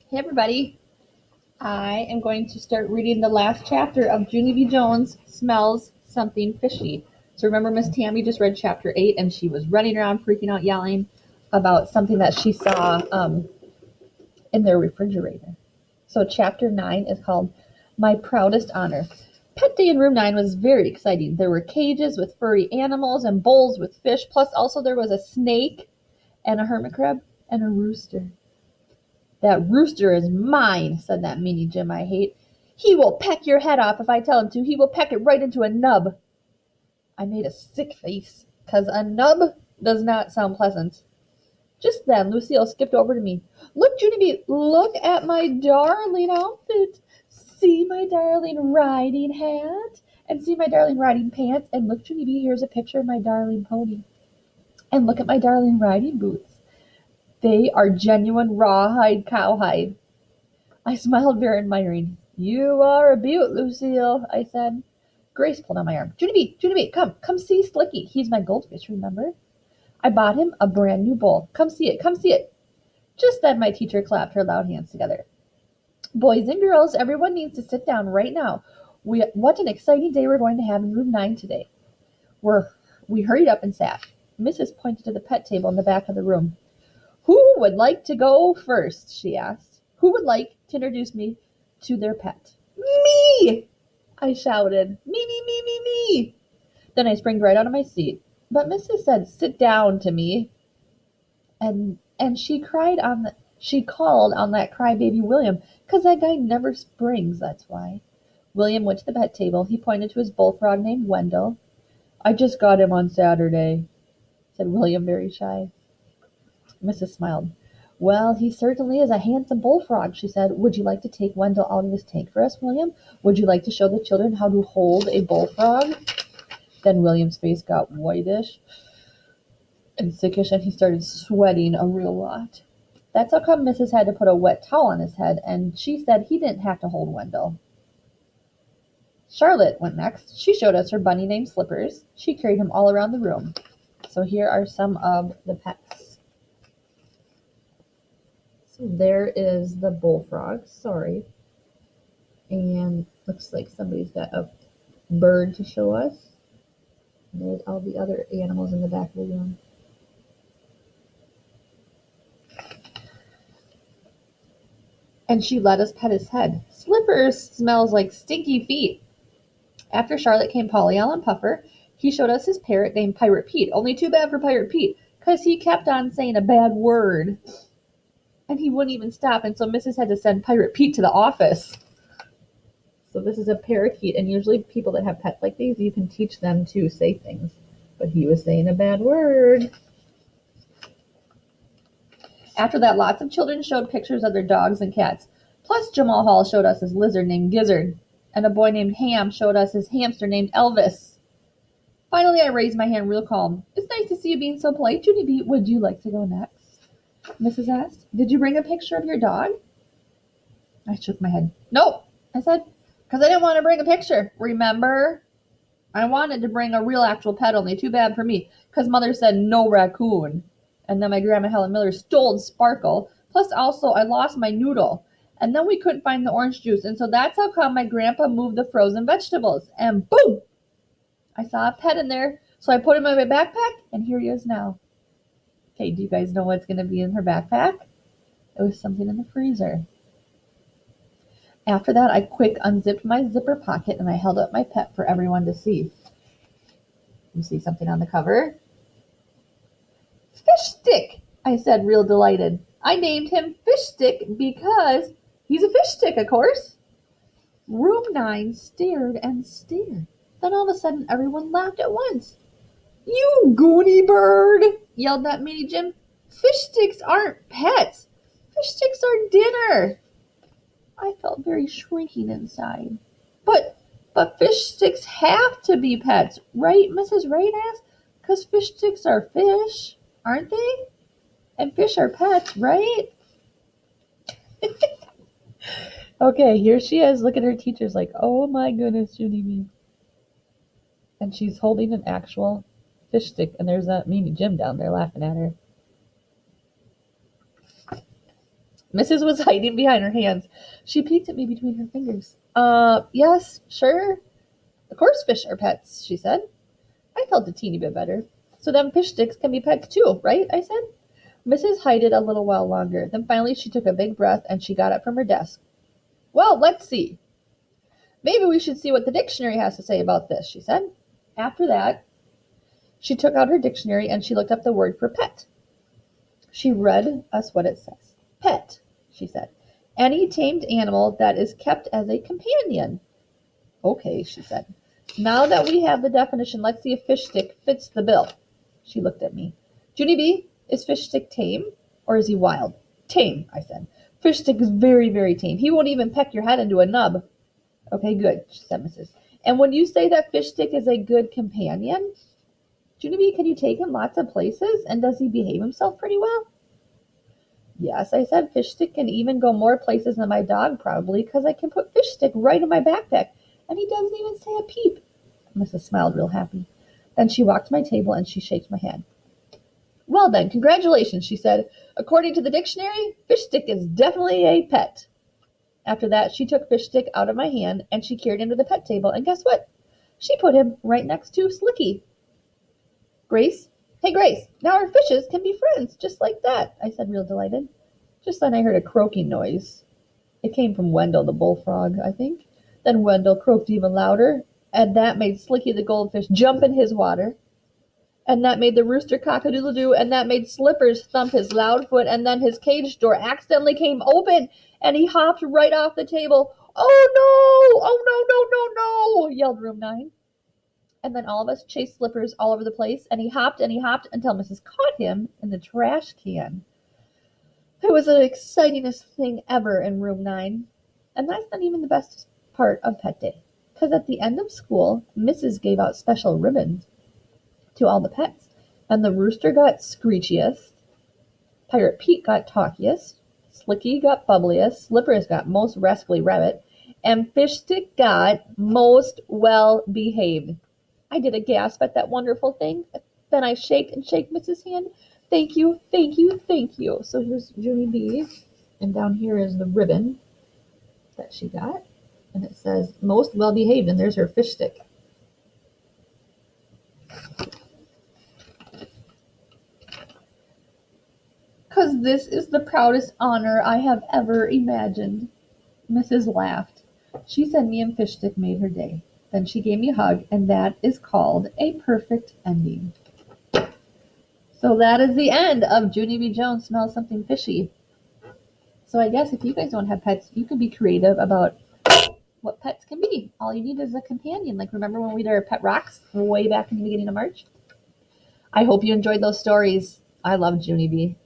Hey everybody, I am going to start reading the last chapter of Junie B. Jones Smells Something Fishy. So remember Miss Tammy just read chapter 8 and she was running around freaking out yelling about something that she saw in their refrigerator. So chapter 9 is called My Proudest Honor. Pet day in room 9 was very exciting. There were cages with furry animals and bowls with fish, plus also there was a snake and a hermit crab and a rooster. That rooster is mine, said that meanie Jim I hate. He will peck your head off if I tell him to. He will peck it right into a nub. I made a sick face, 'cause a nub does not sound pleasant. Just then, Lucille skipped over to me. Look, Junie B, look at my darling outfit. See my darling riding hat, and see my darling riding pants, and look, Junie B, here's a picture of my darling pony. And look at my darling riding boots. They are genuine rawhide cowhide. I smiled very admiring. You are a beaut, Lucille, I said. Grace pulled on my arm. Junie B, come see Slicky. He's my goldfish, remember? I bought him a brand new bowl. Come see it. Just then my teacher clapped her loud hands together. Boys and girls, everyone needs to sit down right now. What an exciting day we're going to have in room 9 today. We hurried up and sat. Mrs. pointed to the pet table in the back of the room. Who would like to go first? She asked. Who would like to introduce me to their pet? Me! I shouted. Me. Then I sprang right out of my seat. But Mrs. said, sit down to me. And she called on that crybaby William, 'cause that guy never springs, that's why. William went to the pet table. He pointed to his bullfrog named Wendell. I just got him on Saturday, said William, very shy. Mrs. smiled. Well, he certainly is a handsome bullfrog, she said. Would you like to take Wendell out of his tank for us, William? Would you like to show the children how to hold a bullfrog? Then William's face got whitish and sickish, and he started sweating a real lot. That's how come Mrs. had to put a wet towel on his head, and she said he didn't have to hold Wendell. Charlotte went next. She showed us her bunny named Slippers. She carried him all around the room. So here are some of the pets. So there is the bullfrog, sorry. And looks like somebody's got a bird to show us. And there's all the other animals in the back of the room. And she let us pet his head. Slippers smells like stinky feet. After Charlotte came Polly Allen Puffer. He showed us his parrot named Pirate Pete. Only too bad for Pirate Pete, 'cause he kept on saying a bad word. And he wouldn't even stop, and so Mrs. had to send Pirate Pete to the office. So this is a parakeet, and usually people that have pets like these, you can teach them to say things. But he was saying a bad word. After that, lots of children showed pictures of their dogs and cats. Plus, Jamal Hall showed us his lizard named Gizzard, and a boy named Ham showed us his hamster named Elvis. Finally, I raised my hand real calm. It's nice to see you being so polite, Junie B. Would you like to go next? Mrs. asked. Did you bring a picture of your dog? I shook my head. Nope, I said, because I didn't want to bring a picture. Remember? I wanted to bring a real actual pet, only too bad for me, because Mother said no raccoon. And then my grandma Helen Miller stole Sparkle. Plus also I lost my noodle. And then we couldn't find the orange juice. And so that's how come my grandpa moved the frozen vegetables. And boom! I saw a pet in there. So I put him in my backpack, and here he is now. Okay, do you guys know what's going to be in her backpack? It was something in the freezer. After that, I quick unzipped my zipper pocket, and I held up my pet for everyone to see. You see something on the cover? Fish Stick, I said, real delighted. I named him Fish Stick because he's a fish stick, of course. Room 9 stared and stared. Then all of a sudden, everyone laughed at once. You goony bird, yelled that meanie Jim. Fish sticks aren't pets. Fish sticks are dinner. I felt very shrinking inside. But fish sticks have to be pets, right, Mrs. Wright asked? 'Cause fish sticks are fish, aren't they? And fish are pets, right? Okay, here she is. Look at her teachers like, oh my goodness, Junie B. And she's holding an actual fish stick, and there's that meanie Jim down there laughing at her. Mrs. was hiding behind her hands. She peeked at me between her fingers. Yes, sure. Of course fish are pets, she said. I felt a teeny bit better. So then fish sticks can be pets too, right? I said. Mrs. hided a little while longer. Then finally she took a big breath and she got up from her desk. Well, let's see. Maybe we should see what the dictionary has to say about this, she said. After that, she took out her dictionary and she looked up the word for pet. She read us what it says. Pet, she said. Any tamed animal that is kept as a companion. Okay, she said. Now that we have the definition, let's see if fish stick fits the bill. She looked at me. Junie B, is fish stick tame or is he wild? Tame, I said. Fish stick is very, very tame. He won't even peck your head into a nub. Okay, good, said Mrs. And when you say that fish stick is a good companion, Junie B, can you take him lots of places? And does he behave himself pretty well? Yes, I said, fish stick can even go more places than my dog probably, because I can put fish stick right in my backpack, and he doesn't even say a peep. Mrs. smiled real happy. Then she walked to my table and she shook my hand. Well then, congratulations, she said. According to the dictionary, fish stick is definitely a pet. After that, she took fish stick out of my hand and she carried him to the pet table, and guess what? She put him right next to Slicky. Grace, hey Grace, now our fishes can be friends, just like that, I said, real delighted. Just then I heard a croaking noise. It came from Wendell the bullfrog, I think. Then Wendell croaked even louder, and that made Slicky the goldfish jump in his water. And that made the rooster cock-a-doodle-doo, and that made Slippers thump his loud foot, and then his cage door accidentally came open, and he hopped right off the table. Oh no! Oh no, no, no, no! Yelled Room 9. And then all of us chased Slippers all over the place, and he hopped until Mrs. caught him in the trash can. It was the excitingest thing ever in Room 9. And that's not even the best part of Pet Day, because at the end of school, Mrs. gave out special ribbons to all the pets, and the rooster got screechiest, Pirate Pete got talkiest, Slicky got bubbliest, Slippers got most rascally rabbit, and Fish Stick got most well behaved. I did a gasp at that wonderful thing. Then I shake Mrs. hand. Thank you, thank you, thank you. So here's Junie B, and down here is the ribbon that she got, and it says most well behaved, and there's her fish stick. Because this is the proudest honor I have ever imagined. Mrs. laughed. She said me and Fish Stick made her day. Then she gave me a hug, and that is called a perfect ending. So that is the end of Junie B. Jones Smells Something Fishy. So I guess if you guys don't have pets, you could be creative about what pets can be. All you need is a companion. Like, remember when we did our pet rocks way back in the beginning of March? I hope you enjoyed those stories. I love Junie B.